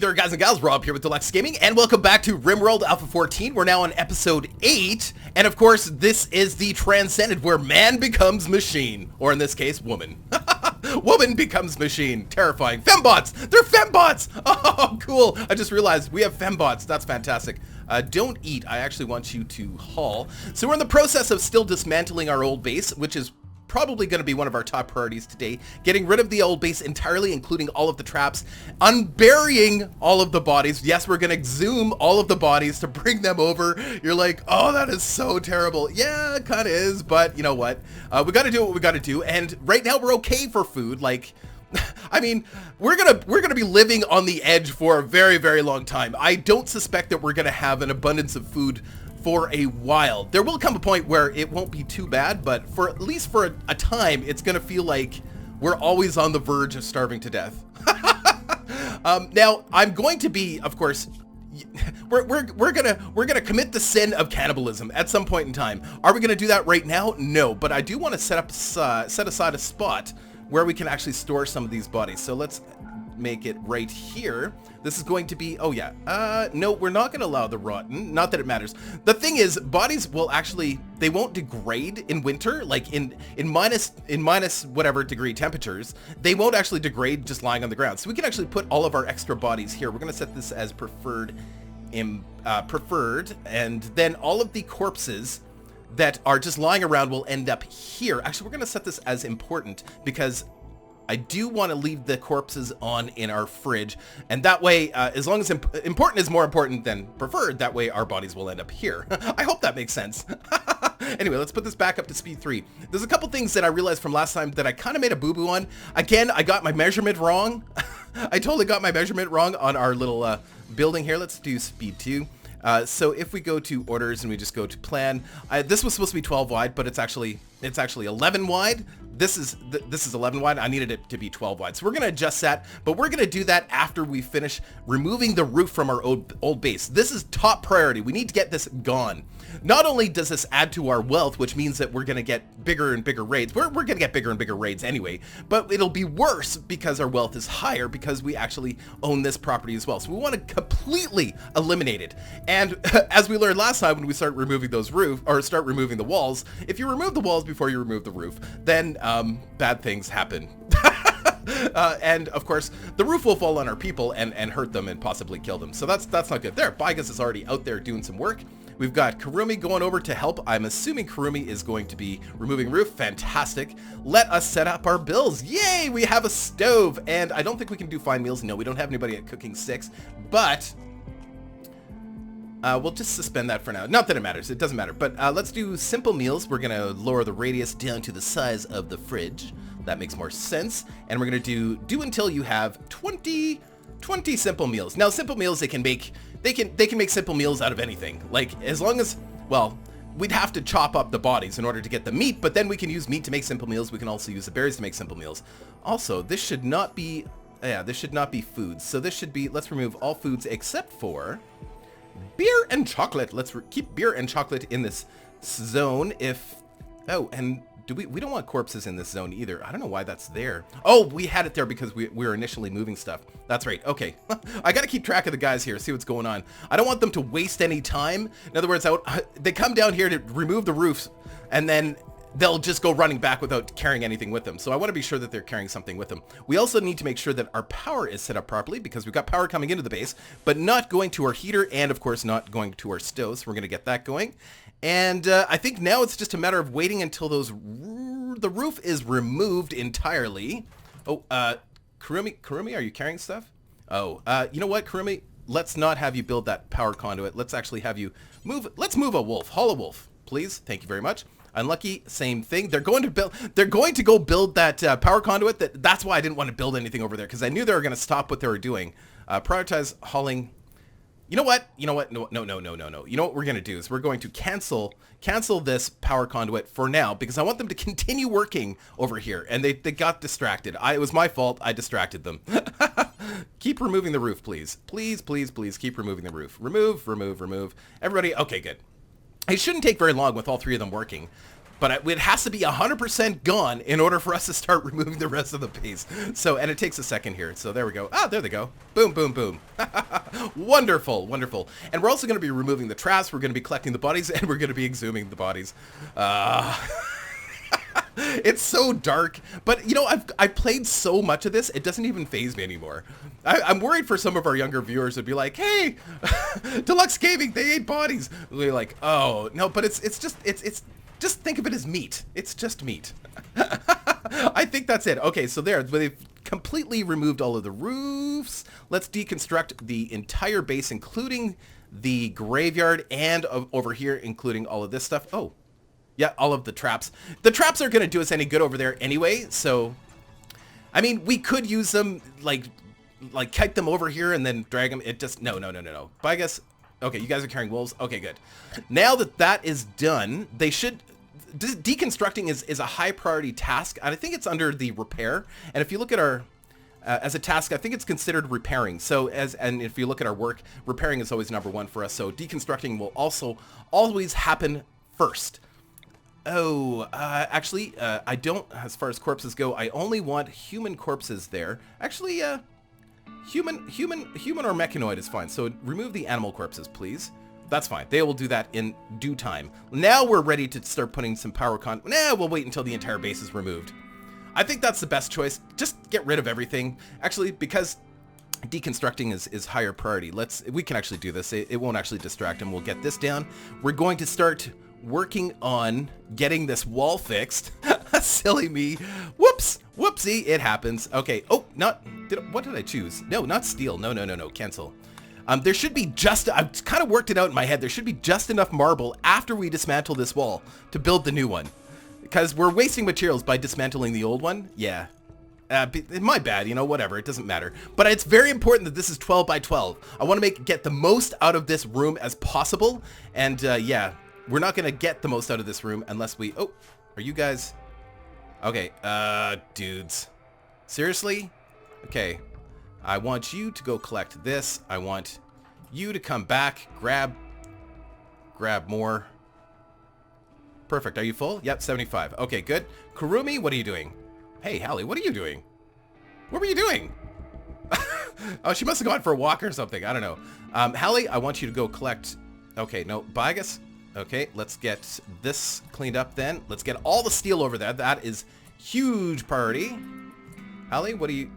there, guys and gals. Rob here with Deluks Gaming, and welcome back to Rimworld Alpha 14. We're now on episode 8, and of course, this is the Transcendent, where man becomes machine, or in this case, woman. Woman becomes machine. Terrifying. Fembots! They're fembots! Oh, cool. I just realized we have fembots. That's fantastic. Don't eat. I actually want you to haul. So we're in the process of still dismantling our old base, which is probably going to be one of our top priorities today. Getting rid of the old base entirely, including all of the traps, unburying all of the bodies. Yes, we're going to exhume all of the bodies to bring them over. You're like, oh, that is so terrible. Yeah, it kind of is, but you know what? We got to do what we got to do, and right now we're okay for food. Like, I mean, we're gonna be living on the edge for a very, very long time. I don't suspect that we're gonna have an abundance of food for a while. There will come a point where it won't be too bad, but for at least for a time, it's gonna feel like we're always on the verge of starving to death. Now, I'm going to be, of course, we're gonna commit the sin of cannibalism at some point in time. Are we gonna do that right now? No, but I do want to set aside a spot where we can actually store some of these bodies. So let's make it right here. This is going to be, oh yeah, no, we're not going to allow the rotten, not that it matters. The thing is, bodies will actually, they won't degrade in winter, like in minus whatever degree temperatures. They won't actually degrade just lying on the ground. So we can actually put all of our extra bodies here. We're going to set this as preferred, and then all of the corpses that are just lying around will end up here. Actually, we're going to set this as important because I do want to leave the corpses on in our fridge, and that way, as long as important is more important than preferred, that way our bodies will end up here. I hope that makes sense. Anyway, let's put this back up to speed 3. There's a couple things that I realized from last time that I kind of made a boo-boo on. Again, I got my measurement wrong. I totally got my measurement wrong on our little building here. Let's do speed 2. So if we go to orders and we just go to plan, this was supposed to be 12 wide, but it's actually 11 wide. This is 11 wide. I needed it to be 12 wide. So we're going to adjust that, but we're going to do that after we finish removing the roof from our old base. This is top priority. We need to get this gone. Not only does this add to our wealth, which means that we're going to get bigger and bigger raids. We're going to get bigger and bigger raids anyway, but it'll be worse because our wealth is higher because we actually own this property as well. So we want to completely eliminate it. And as we learned last time when we start removing start removing the walls, if you remove the walls before you remove the roof, then bad things happen. And of course, the roof will fall on our people and hurt them and possibly kill them. So that's not good. There, Bigas is already out there doing some work. We've got Kurumi going over to help. I'm assuming Kurumi is going to be removing roof. Fantastic. Let us set up our bills. Yay, we have a stove. And I don't think we can do fine meals. No, we don't have anybody at cooking 6, but we'll just suspend that for now. Not that it matters. It doesn't matter. But let's do simple meals. We're going to lower the radius down to the size of the fridge. That makes more sense. And we're going to do until you have 20 simple meals. Now, simple meals, they can make simple meals out of anything. Like, as long as, well, we'd have to chop up the bodies in order to get the meat, but then we can use meat to make simple meals. We can also use the berries to make simple meals. Also, this should not be, this should not be foods. So this should be, let's remove all foods except for beer and chocolate. Let's keep beer and chocolate in this zone. And we don't want corpses in this zone either. I don't know why that's there. Oh, we had it there because we were initially moving stuff. That's right. Okay. I got to keep track of the guys here, see what's going on. I don't want them to waste any time. In other words, they come down here to remove the roofs, and then they'll just go running back without carrying anything with them. So I want to be sure that they're carrying something with them. We also need to make sure that our power is set up properly because we've got power coming into the base, but not going to our heater and, of course, not going to our stove. So we're going to get that going. And I think now it's just a matter of waiting until the roof is removed entirely. Oh, Kurumi, are you carrying stuff? Oh, you know what, Kurumi? Let's not have you build that power conduit. Let's actually have you move. Let's move a wolf. Haul a wolf, please. Thank you very much. Unlucky, same thing. They're going to go build that power conduit. That's why I didn't want to build anything over there, because I knew they were going to stop what they were doing. Prioritize hauling. You know what? No. You know what we're going to do is we're going to cancel this power conduit for now because I want them to continue working over here. And they got distracted. It was my fault. I distracted them. Keep removing the roof, please. Please keep removing the roof. Remove. Everybody. Okay, good. It shouldn't take very long with all 3 of them working. But it has to be 100% gone in order for us to start removing the rest of the base. So, and it takes a second here. So there we go. Ah, there they go. Boom, boom, boom. Wonderful, wonderful. And we're also going to be removing the traps. We're going to be collecting the bodies, and we're going to be exhuming the bodies. It's so dark, but you know, I've played so much of this, it doesn't even faze me anymore. I'm worried for some of our younger viewers would be like, hey, Deluks Gaming, they ate bodies. We're like, oh no, but it's just think of it as meat. It's just meat. I think that's it. Okay, so there, they've completely removed all of the roofs. Let's deconstruct the entire base, including the graveyard, and over here, including all of this stuff. Oh. Yeah, all of the traps. The traps aren't going to do us any good over there anyway, so... I mean, we could use them, like kite them over here and then drag them. It just... No. But I guess... Okay, you guys are carrying wolves. Okay, good. Now that that is done, they should... Deconstructing is a high priority task, and I think it's under the repair. And if you look at our... as a task, I think it's considered repairing. So, and if you look at our work, repairing is always number one for us. So, deconstructing will also always happen first. Oh, actually, I don't, as far as corpses go, I only want human corpses there. Actually, human or mechanoid is fine. So remove the animal corpses, please. That's fine. They will do that in due time. Now we're ready to start putting some power we'll wait until the entire base is removed. I think that's the best choice. Just get rid of everything. Actually, because deconstructing is higher priority, we can actually do this. It won't actually distract him. We'll get this down. We're going to start working on getting this wall fixed. Silly me. Whoops. Whoopsie. It happens. Okay. Oh, what did I choose? No, not steel. No. Cancel. There should be I've kind of worked it out in my head. There should be just enough marble after we dismantle this wall to build the new one. Because we're wasting materials by dismantling the old one. Yeah. My bad, you know, whatever, it doesn't matter. But it's very important that this is 12 by 12. I want to get the most out of this room as possible. And yeah, we're not going to get the most out of this room unless we... Oh, are you guys... Okay, dudes. Seriously? Okay. I want you to go collect this. I want you to come back, grab more. Perfect. Are you full? Yep, 75. Okay, good. Kurumi, what are you doing? Hey, Hallie, what are you doing? What were you doing? Oh, she must have gone for a walk or something. I don't know. Hallie, I want you to go collect... Okay, no, Bigas. Okay, let's get this cleaned up then. Let's get all the steel over there. That is huge priority. Hallie, what are you...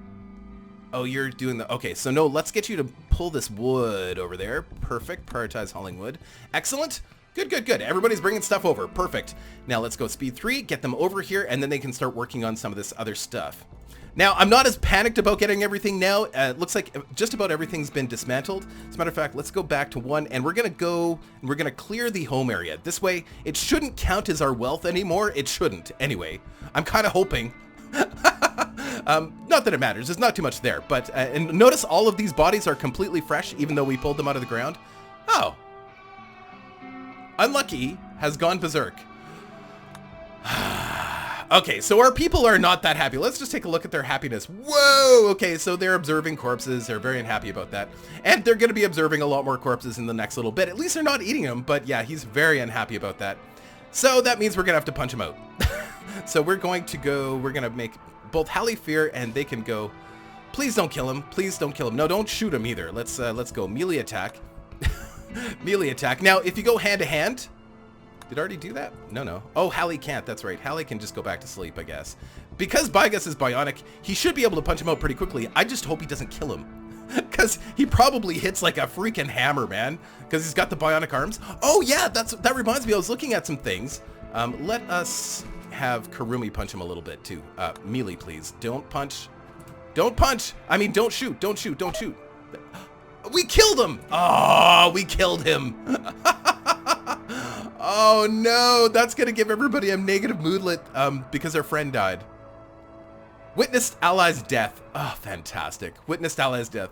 Oh, you're doing the... Okay, so no, let's get you to pull this wood over there. Perfect. Prioritize hauling wood. Excellent. Good. Everybody's bringing stuff over. Perfect. Now let's go speed 3, get them over here, and then they can start working on some of this other stuff. Now, I'm not as panicked about getting everything now. It looks like just about everything's been dismantled. As a matter of fact, let's go back to 1, and we're going to go and we're going to clear the home area. This way, it shouldn't count as our wealth anymore. It shouldn't. Anyway, I'm kind of hoping. Not that it matters. There's not too much there. But and notice all of these bodies are completely fresh, even though we pulled them out of the ground. Oh. Unlucky has gone berserk. Okay, so our people are not that happy. Let's just take a look at their happiness. Whoa! Okay, so they're observing corpses. They're very unhappy about that. And they're going to be observing a lot more corpses in the next little bit. At least they're not eating them, but yeah, he's very unhappy about that. So that means we're going to have to punch him out. So we're going to make both Hallie fear, and they can go... Please don't kill him. Please don't kill him. No, don't shoot him either. Let's go melee attack. Melee attack. Now, if you go hand to hand... Did I already do that? No. Oh, Hallie can't. That's right. Hallie can just go back to sleep, I guess. Because Bigas is bionic, he should be able to punch him out pretty quickly. I just hope he doesn't kill him. Because he probably hits like a freaking hammer, man. Because he's got the bionic arms. Oh, yeah, that reminds me. I was looking at some things. Let us have Kurumi punch him a little bit, too. Melee, please. Don't punch. Don't punch. I mean, don't shoot. Don't shoot. Don't shoot. We killed him. Oh, we killed him. Oh no, that's gonna give everybody a negative moodlet because their friend died. Witnessed ally's death. Oh, fantastic. Witnessed ally's death.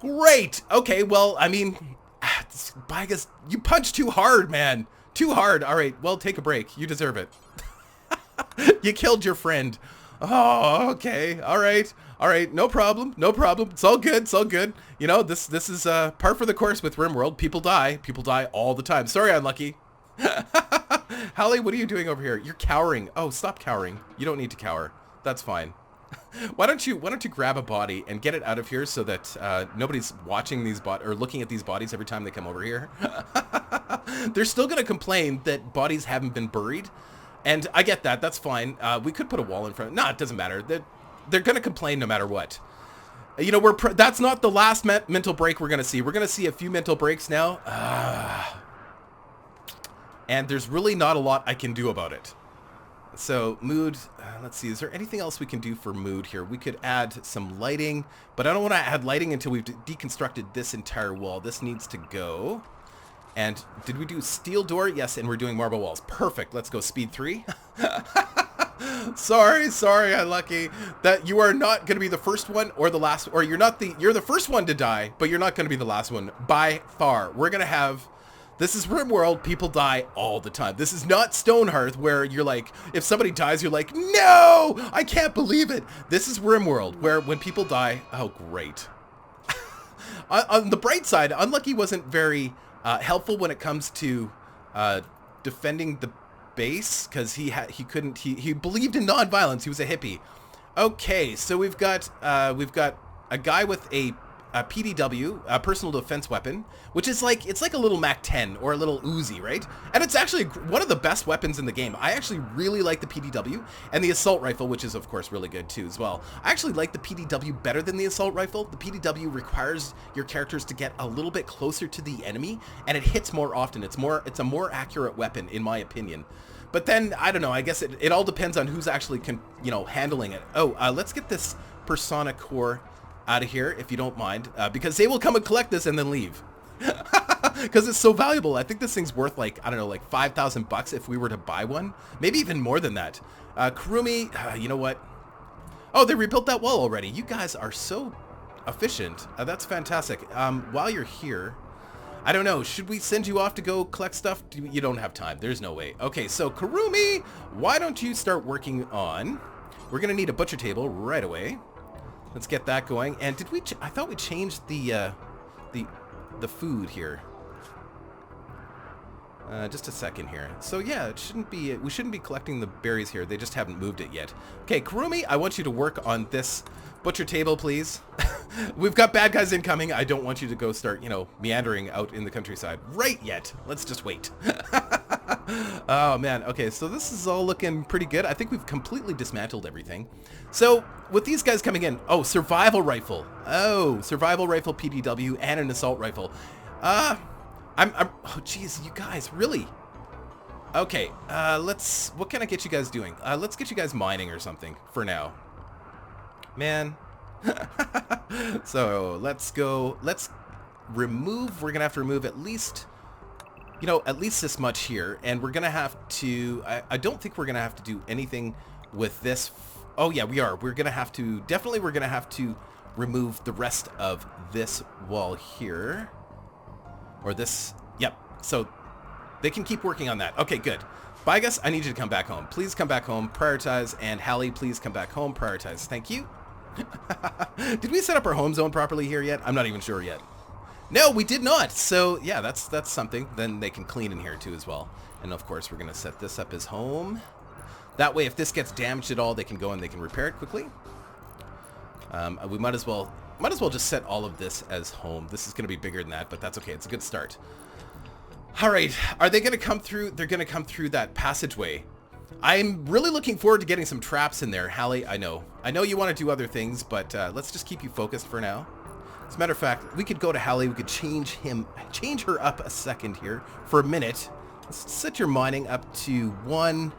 Great. Okay, well, I mean, Bigas, you punched too hard, man. Too hard. All right, well, take a break. You deserve it. You killed your friend. Oh, okay. All right. No problem. It's all good. It's all good. You know, this is par for the course with Rimworld. People die all the time. Sorry, Unlucky. Hallie, what are you doing over here? You're cowering. Oh, stop cowering. You don't need to cower. That's fine. Why don't you grab a body and get it out of here so that nobody's watching these or looking at these bodies every time they come over here? They're still gonna complain that bodies haven't been buried, and I get that. That's fine. We could put a wall in front. No, it doesn't matter. They're gonna complain no matter what. You know, that's not the last mental break we're gonna see. We're gonna see a few mental breaks now, and there's really not a lot I can do about it. So mood, let's see, is there anything else we can do for mood here? We could add some lighting, but I don't want to add lighting until we've deconstructed this entire wall. This needs to go. And did we do steel door? Yes, and we're doing marble walls. Perfect. Let's go speed 3. Sorry, unlucky. That you are not going to be the first one or the last, or you're the first one to die, but you're not going to be the last one by far. We're going to have... This is Rimworld, people die all the time. This is not Stonehearth where you're like, if somebody dies, you're like, no, I can't believe it. This is Rimworld where when people die, oh great. On the bright side, Unlucky wasn't very helpful when it comes to defending the base because he believed in non-violence. He was a hippie. Okay, so we've got a guy with a PDW, a personal defense weapon, which is like, it's like a little MAC-10 or a little Uzi, right? And it's actually one of the best weapons in the game. I actually really like the PDW and the assault rifle, which is of course really good too as well. I actually like the PDW better than the assault rifle. The PDW requires your characters to get a little bit closer to the enemy and it hits more often. It's a more accurate weapon in my opinion. But then, I don't know, I guess it all depends on who's actually, handling it. Oh, let's get this Persona core out of here, if you don't mind, because they will come and collect this and then leave. Because it's so valuable. I think this thing's worth like, I don't know, like 5,000 bucks if we were to buy one. Maybe even more than that. Kurumi, you know what? Oh, they rebuilt that wall already. You guys are so efficient. That's fantastic. While you're here, I don't know, should we send you off to go collect stuff? You don't have time. There's no way. Okay, so Kurumi, why don't you start working on... We're going to need a butcher table right away. Let's get that going. And did we... I thought we changed the food here. Just a second here. So yeah, it shouldn't be... We shouldn't be collecting the berries here. They just haven't moved it yet. Okay, Kurumi, I want you to work on this butcher table, please. We've got bad guys incoming. I don't want you to go start, meandering out in the countryside right yet. Let's just wait. Oh man, okay, so this is all looking pretty good. I think we've completely dismantled everything. So with these guys coming in, oh, survival rifle. Oh, survival rifle PDW and an assault rifle. oh geez, you guys, really? Okay, what can I get you guys doing? Let's get you guys mining or something for now. Man. So let's remove, we're gonna have to remove at least this much here, and we're gonna have to, I don't think we're gonna have to do anything with this. Oh yeah, we are. We're gonna have to remove the rest of this wall here. Or this, yep. So they can keep working on that. Okay, good. Bigus, I need you to come back home. Please come back home, prioritize, and Hallie, please come back home, prioritize. Thank you. Did we set up our home zone properly here yet? I'm not even sure yet. No, we did not. So yeah, that's something. Then they can clean in here too as well. And of course, we're gonna set this up as home. That way, if this gets damaged at all, they can go and they can repair it quickly. We might as well just set all of this as home. This is gonna be bigger than that, but that's okay. It's a good start. All right, are they gonna come through? They're gonna come through that passageway. I'm really looking forward to getting some traps in there, Hallie. I know you want to do other things, but let's just keep you focused for now. As a matter of fact, we could go to Hallie. We could change her up a second here for a minute. Let's set your mining up to 1.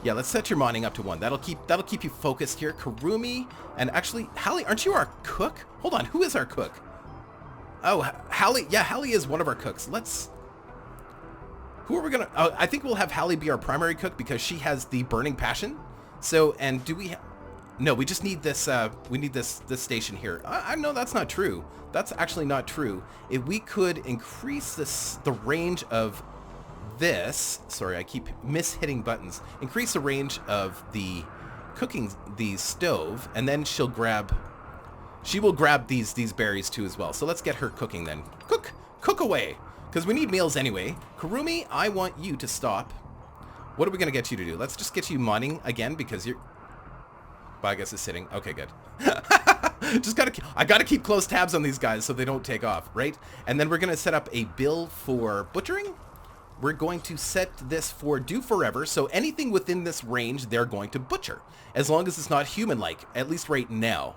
Yeah, let's set your mining up to 1. That'll keep you focused here. Kurumi, and actually, Hallie, aren't you our cook? Hold on, who is our cook? Oh, Hallie. Yeah, Hallie is one of our cooks. Who are we gonna... Oh, I think we'll have Hallie be our primary cook because she has the burning passion. So, and do we... No, we just need this, we need this station here. I know that's not true. That's actually not true. If we could increase the range of this... Sorry, I keep hitting buttons. Increase the range of the stove, and then she will grab these berries too as well. So let's get her cooking then. Cook away. Because we need meals anyway. Kurumi, I want you to stop. What are we going to get you to do? Let's just get you mining again because you're... Biogas is sitting. Okay, good. I gotta keep close tabs on these guys so they don't take off, right? And then we're going to set up a bill for butchering. We're going to set this for do forever, so anything within this range, they're going to butcher. As long as it's not human-like, at least right now.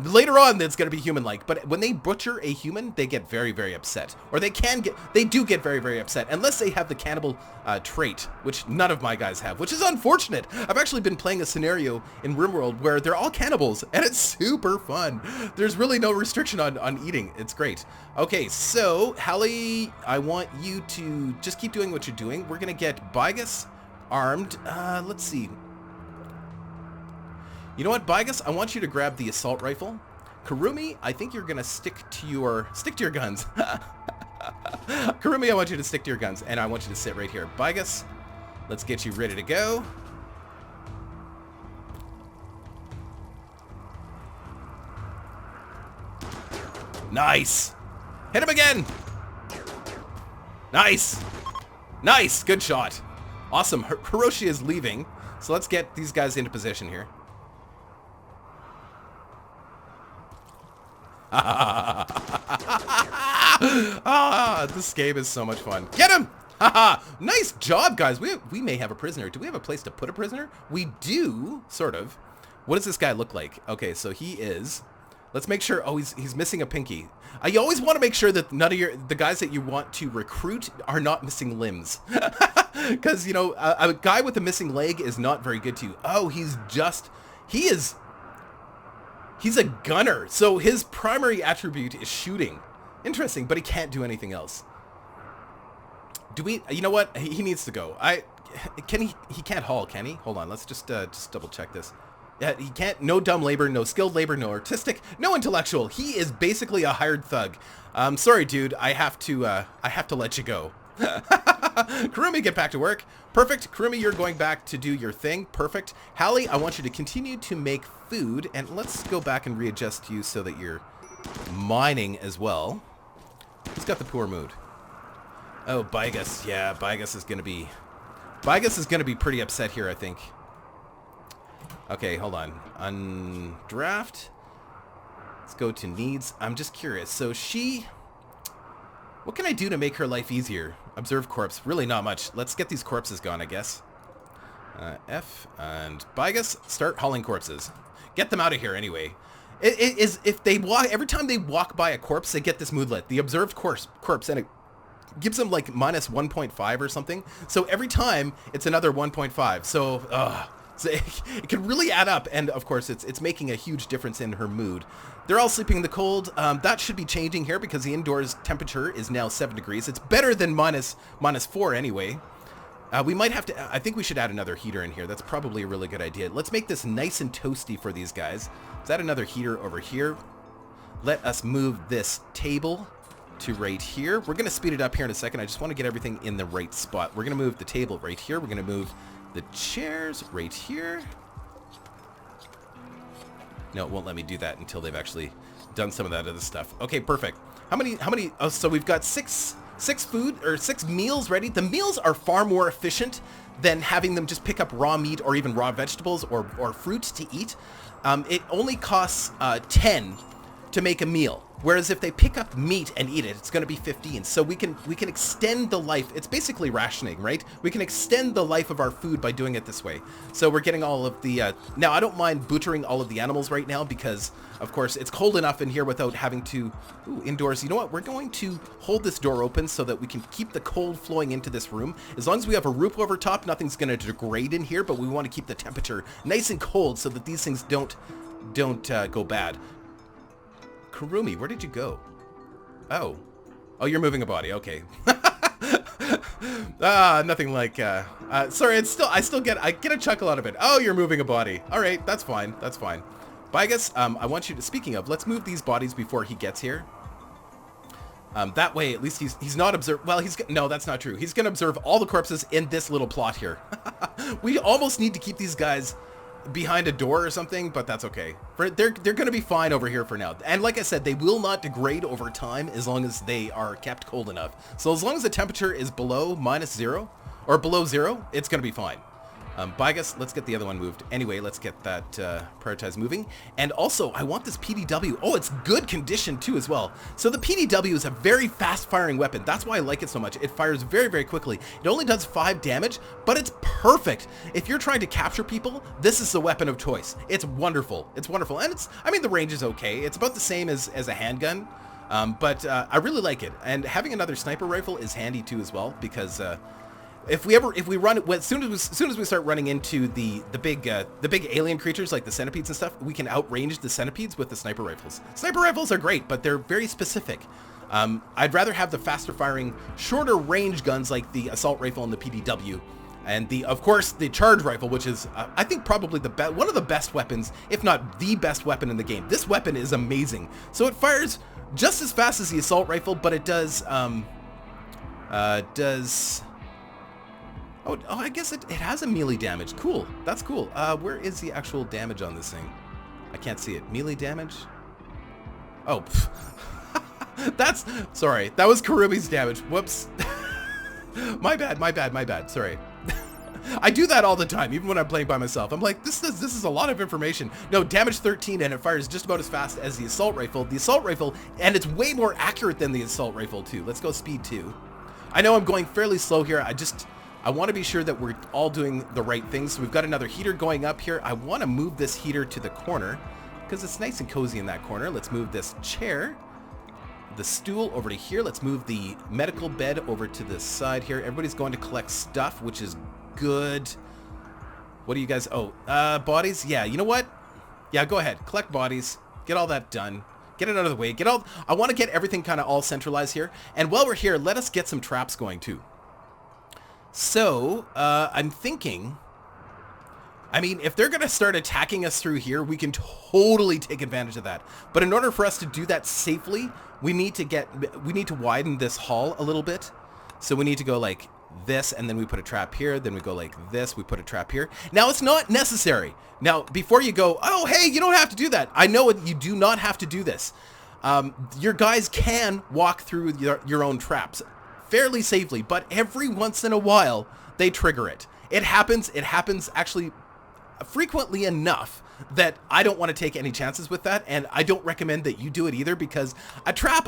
Later on, it's going to be human-like, but when they butcher a human, they get very, very upset. Or they do get very, very upset, unless they have the cannibal trait, which none of my guys have, which is unfortunate. I've actually been playing a scenario in Rimworld where they're all cannibals, and it's super fun. There's really no restriction on eating. It's great. Okay, so, Hallie, I want you to just keep doing what you're doing. We're going to get Bigas armed. Let's see. You know what, Bigas? I want you to grab the assault rifle. Kurumi, I think you're gonna stick to your guns. Kurumi, I want you to stick to your guns, and I want you to sit right here. Bigas, let's get you ready to go. Nice. Hit him again. Nice. Nice. Good shot. Awesome. Hiroshi is leaving, so let's get these guys into position here. This game is so much fun. Get him! Nice job, guys. We may have a prisoner. Do we have a place to put a prisoner? We do, sort of. What does this guy look like? Okay, so he is... Let's make sure... Oh, he's missing a pinky. You always want to make sure that none of the guys that you want to recruit are not missing limbs. Because, you know, a guy with a missing leg is not very good to you. Oh, he's a gunner, so his primary attribute is shooting. Interesting, but he can't do anything else. Do we... You know what? He needs to go. He can't haul, can he? Hold on, let's just double check this. Yeah, he can't... No dumb labor, no skilled labor, no artistic, no intellectual. He is basically a hired thug. Sorry, dude. I have to let you go. Kurumi, get back to work. Perfect. Kurumi, you're going back to do your thing. Perfect. Hallie, I want you to continue to make food, and let's go back and readjust you so that you're mining as well. Who's got the poor mood? Oh, Bigas. Yeah, Bigas is gonna be pretty upset here, I think. Okay, hold on. Undraft. Let's go to needs. I'm just curious. So what can I do to make her life easier? Observe corpse. Really not much. Let's get these corpses gone, I guess. F and Bigas, start hauling corpses. Get them out of here anyway. It is if they walk every time they walk by a corpse, they get this moodlet. The observed corpse, and it gives them like minus 1.5 or something. So every time it's another 1.5. So it can really add up, and of course it's making a huge difference in her mood. They're all sleeping in the cold. That should be changing here because the indoors temperature is now 7 degrees. It's better than minus 4 anyway. We might have to... I think we should add another heater in here. That's probably a really good idea. Let's make this nice and toasty for these guys. Let's add another heater over here. Let us move this table to right here. We're going to speed it up here in a second. I just want to get everything in the right spot. We're going to move the table right here. We're going to move the chairs right here. No, it won't let me do that until they've actually done some of that other stuff. Okay, perfect. How many, oh, so we've got six meals ready. The meals are far more efficient than having them just pick up raw meat or even raw vegetables or fruit to eat. It only costs 10 to make a meal. Whereas if they pick up meat and eat it, it's going to be 15. So we can extend the life. It's basically rationing, right? We can extend the life of our food by doing it this way. So we're getting all of the... now, I don't mind butchering all of the animals right now because, of course, it's cold enough in here without having to... Ooh, indoors. You know what? We're going to hold this door open so that we can keep the cold flowing into this room. As long as we have a roof over top, nothing's going to degrade in here, but we want to keep the temperature nice and cold so that these things don't go bad. Kurumi, where did you go? Oh, you're moving a body. Okay. Nothing like. Sorry, I get a chuckle out of it. Oh, you're moving a body. All right, that's fine. That's fine. Bigas, I want you to. Speaking of, let's move these bodies before he gets here. That way, at least he's not observed. Well, no, that's not true. He's gonna observe all the corpses in this little plot here. We almost need to keep these guys behind a door or something, but that's okay. They're going to be fine over here for now. And like I said, they will not degrade over time as long as they are kept cold enough. So as long as the temperature is below -0 or below 0, it's going to be fine. But I guess let's get the other one moved. Anyway, let's get that prioritized moving. And also, I want this PDW. Oh, it's good condition too as well. So the PDW is a very fast-firing weapon. That's why I like it so much. It fires very, very quickly. It only does 5 damage, but it's perfect. If you're trying to capture people, this is the weapon of choice. It's wonderful. It's wonderful. And I mean, the range is okay. It's about the same as a handgun. But I really like it. And having another sniper rifle is handy too as well, because if we run as soon as we start running into the big alien creatures like the centipedes and stuff, we can outrange the centipedes with the sniper rifles. Sniper rifles are great, but they're very specific. I'd rather have the faster firing, shorter range guns like the assault rifle and the PDW, and of course the charge rifle, which is I think probably one of the best weapons, if not the best weapon in the game. This weapon is amazing. So it fires just as fast as the assault rifle, but it does Oh, I guess it has a melee damage. Cool. That's cool. Where is the actual damage on this thing? I can't see it. Melee damage? Oh, sorry. That was Karumi's damage. Whoops. My bad. Sorry. I do that all the time, even when I'm playing by myself. I'm like, this is a lot of information. No, damage 13, and it fires just about as fast as the assault rifle. The assault rifle, and it's way more accurate than the assault rifle too. Let's go speed 2. I know I'm going fairly slow here. I want to be sure that we're all doing the right things. So we've got another heater going up here. I want to move this heater to the corner because it's nice and cozy in that corner. Let's move this chair, the stool over to here. Let's move the medical bed over to this side here. Everybody's going to collect stuff, which is good. What do you guys... Oh, bodies? Yeah, you know what? Yeah, go ahead. Collect bodies. Get all that done. Get it out of the way. I want to get everything kind of all centralized here. And while we're here, let us get some traps going too. So, I'm thinking, I mean, if they're going to start attacking us through here, we can totally take advantage of that. But in order for us to do that safely, we need to widen this hall a little bit. So we need to go like this, and then we put a trap here. Then we go like this, we put a trap here. Now, it's not necessary. Now, before you go, oh, hey, you don't have to do that. I know you do not have to do this. Your guys can walk through your own traps fairly safely, but every once in a while they trigger it. It happens actually frequently enough that I don't want to take any chances with that, and I don't recommend that you do it either, because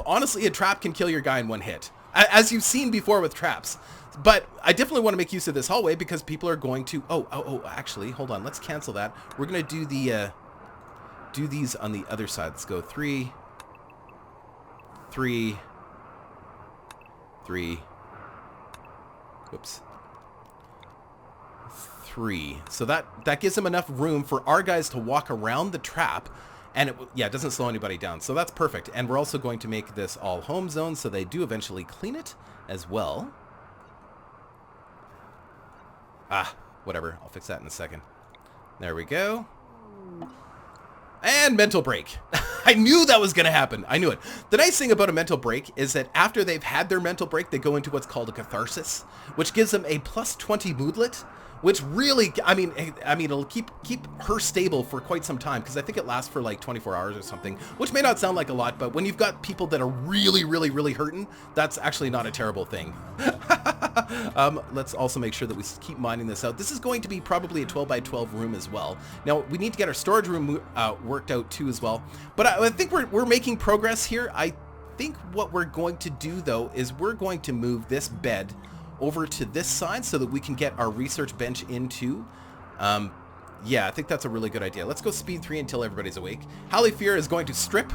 honestly, a trap can kill your guy in one hit, as you've seen before with traps. But I definitely want to make use of this hallway because people are going to... Oh, actually, hold on. Let's cancel that. We're going to do these on the other side. Let's go 3, 3, 3, whoops, 3. So that gives them enough room for our guys to walk around the trap, and it doesn't slow anybody down. So that's perfect. And we're also going to make this all home zone, so they do eventually clean it as well. Whatever. I'll fix that in a second. There we go. And mental break. I knew that was going to happen. I knew it. The nice thing about a mental break is that after they've had their mental break, they go into what's called a catharsis, which gives them a +20 moodlet, which really, I mean, it'll keep her stable for quite some time, because I think it lasts for like 24 hours or something, which may not sound like a lot, but when you've got people that are really, really, really hurting, that's actually not a terrible thing. Let's also make sure that we keep mining this out. This is going to be probably a 12 by 12 room as well. Now, we need to get our storage room worked out too as well, but I think we're making progress here. I think what we're going to do, though, is we're going to move this bed over to this side so that we can get our research bench into. Yeah, I think that's a really good idea. Let's go speed 3 until everybody's awake. Halle Fear is going to strip.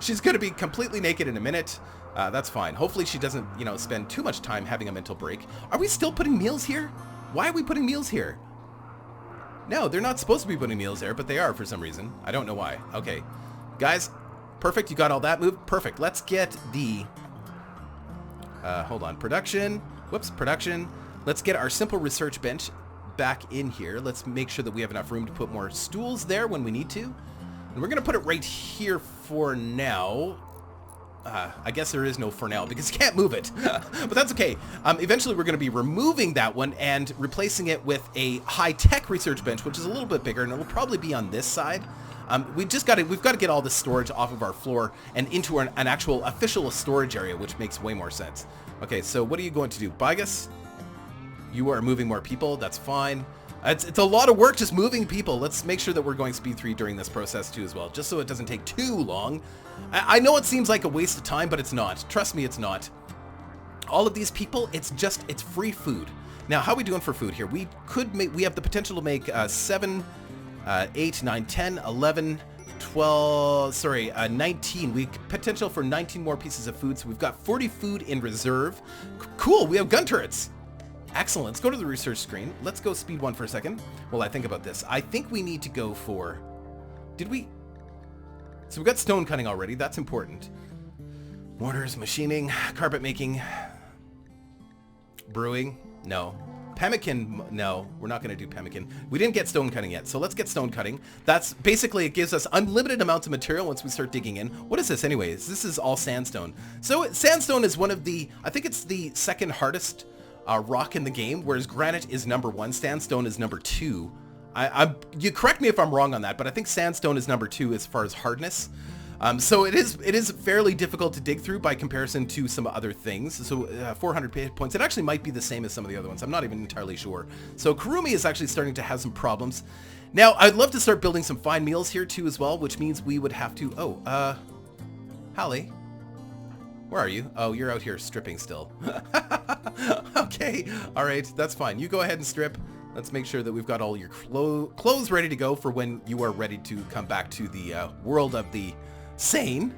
She's going to be completely naked in a minute. That's fine. Hopefully she doesn't, spend too much time having a mental break. Are we still putting meals here? Why are we putting meals here? No, they're not supposed to be putting meals there, but they are for some reason. I don't know why. Okay. Guys, perfect. You got all that moved? Perfect. Let's get the... hold on. Production. Whoops, production. Let's get our simple research bench back in here. Let's make sure that we have enough room to put more stools there when we need to. And we're going to put it right here for now. I guess there is no for now because you can't move it. But that's okay. Eventually we're going to be removing that one and replacing it with a high-tech research bench, which is a little bit bigger, and it will probably be on this side. We've got to get all this storage off of our floor and into an actual official storage area, which makes way more sense. Okay, so what are you going to do? Bigus? You are moving more people. That's fine. It's a lot of work just moving people. Let's make sure that we're going speed 3 during this process too as well, just so it doesn't take too long. I know it seems like a waste of time, but it's not. Trust me, it's not. All of these people, it's free food. Now, how are we doing for food here? We have the potential to make 7, 8, 9, 10, 11, 12, sorry, 19. We potential for 19 more pieces of food, so we've got 40 food in reserve. Cool, we have gun turrets. Excellent. Let's go to the research screen. Let's go speed 1 for a second while I think about this. I think we need to go for... So we've got stone cutting already. That's important. Mortars, machining, carpet making, brewing. No. Pemmican. No, we're not going to do pemmican. We didn't get stone cutting yet, so let's get stone cutting. That's basically, it gives us unlimited amounts of material once we start digging in. What is this anyways? This is all sandstone. So sandstone is one of the... I think it's the second hardest... rock in the game, whereas granite is number 1, sandstone is number 2. You correct me if I'm wrong on that, but I think sandstone is number 2 as far as hardness. So it is fairly difficult to dig through by comparison to some other things. So 400 hit points. It actually might be the same as some of the other ones. I'm not even entirely sure. So Kurumi is actually starting to have some problems. Now, I'd love to start building some fine meals here too as well, which means we would have to... Oh, Hallie. Where are you? Oh, you're out here stripping still. Okay, all right, that's fine. You go ahead and strip. Let's make sure that we've got all your clothes ready to go for when you are ready to come back to the world of the sane.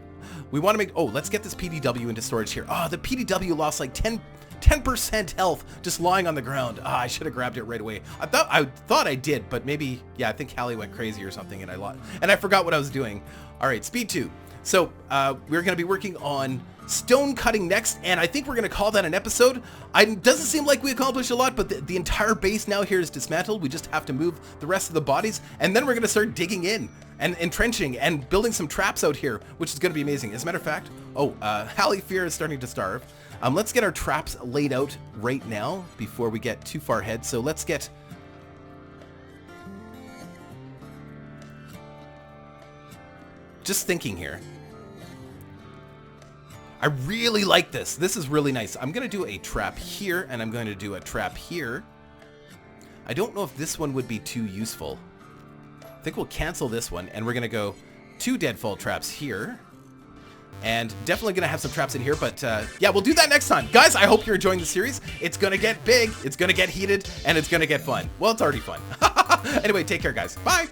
We want to make... Oh, let's get this PDW into storage here. Oh, the PDW lost like 10% health just lying on the ground. Ah, I should have grabbed it right away. I thought I did, but maybe... Yeah, I think Hallie went crazy or something, and I forgot what I was doing. All right, speed 2. So we're going to be working on stone cutting next, and I think we're going to call that an episode. It doesn't seem like we accomplished a lot, but the entire base now here is dismantled. We just have to move the rest of the bodies, and then we're going to start digging in and entrenching and building some traps out here, which is going to be amazing. As a matter of fact, Hallie Fear is starting to starve. Let's get our traps laid out right now before we get too far ahead. So let's get... Just thinking here. I really like this. This is really nice. I'm going to do a trap here, and I'm going to do a trap here. I don't know if this one would be too useful. I think we'll cancel this one, and we're going to go 2 deadfall traps here. And definitely going to have some traps in here, but yeah, we'll do that next time. Guys, I hope you're enjoying the series. It's going to get big, it's going to get heated, and it's going to get fun. Well, it's already fun. Anyway, take care, guys. Bye!